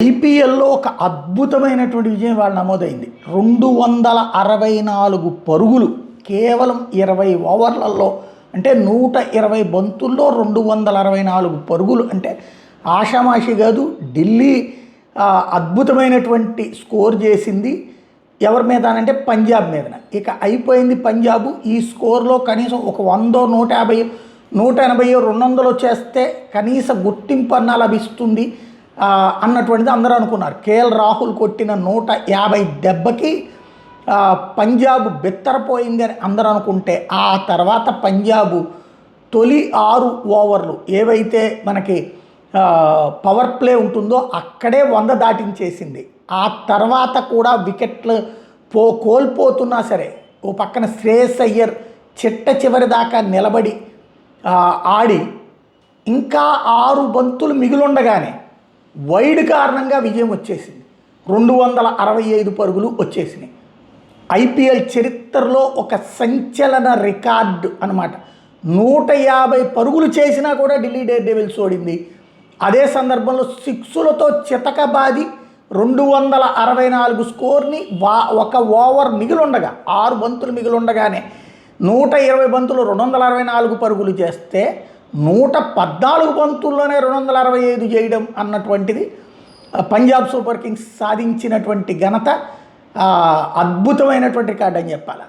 ఐపీఎల్లో ఒక అద్భుతమైనటువంటి విజయం వాళ్ళు నమోదైంది. 264 పరుగులు కేవలం 20 ఓవర్లలో, అంటే 120 బంతుల్లో 264 పరుగులు అంటే ఆషామాషి కాదు. ఢిల్లీ అద్భుతమైనటువంటి స్కోర్ చేసింది. ఎవరి మీద అంటే పంజాబ్ మీద. ఇక అయిపోయింది పంజాబు. ఈ స్కోర్లో కనీసం ఒక 100, 150, 180, 200 వచ్చేస్తే కనీస గుర్తింపు అన్న లభిస్తుంది అన్నటువంటిది అందరూ అనుకున్నారు. కేఎల్ రాహుల్ కొట్టిన 150 దెబ్బకి పంజాబ్ బెత్తరపోయింది అని అందరూ అనుకుంటే, ఆ తర్వాత పంజాబు తొలి 6 ఓవర్లు ఏవైతే మనకి పవర్ ప్లే ఉంటుందో అక్కడే 100 దాటించేసింది. ఆ తర్వాత కూడా వికెట్లు కోల్పోతున్నా సరే ఓ పక్కన శ్రేయస్ అయ్యర్ చివరి దాకా నిలబడి ఆడి ఇంకా 6 బంతులు మిగిలుండగానే వైడ్ కారణంగా విజయం వచ్చేసింది. 265 పరుగులు వచ్చేసినాయి. ఐపీఎల్ చరిత్రలో ఒక సంచలన రికార్డు అనమాట. 150 పరుగులు చేసినా కూడా ఢిల్లీ డేర్ డెవిల్స్ ఓడింది. అదే సందర్భంలో 6లతో చితకబాది 264 స్కోర్ని ఒక ఓవర్ మిగిలుండగా 6 బంతులు మిగిలుండగానే 120 బంతులు 264 పరుగులు చేస్తే 114 బంతుల్లోనే 265 చేయడం అన్నటువంటిది పంజాబ్ సూపర్ కింగ్స్ సాధించినటువంటి ఘనత అద్భుతమైనటువంటి రికార్డు అని చెప్పాలి.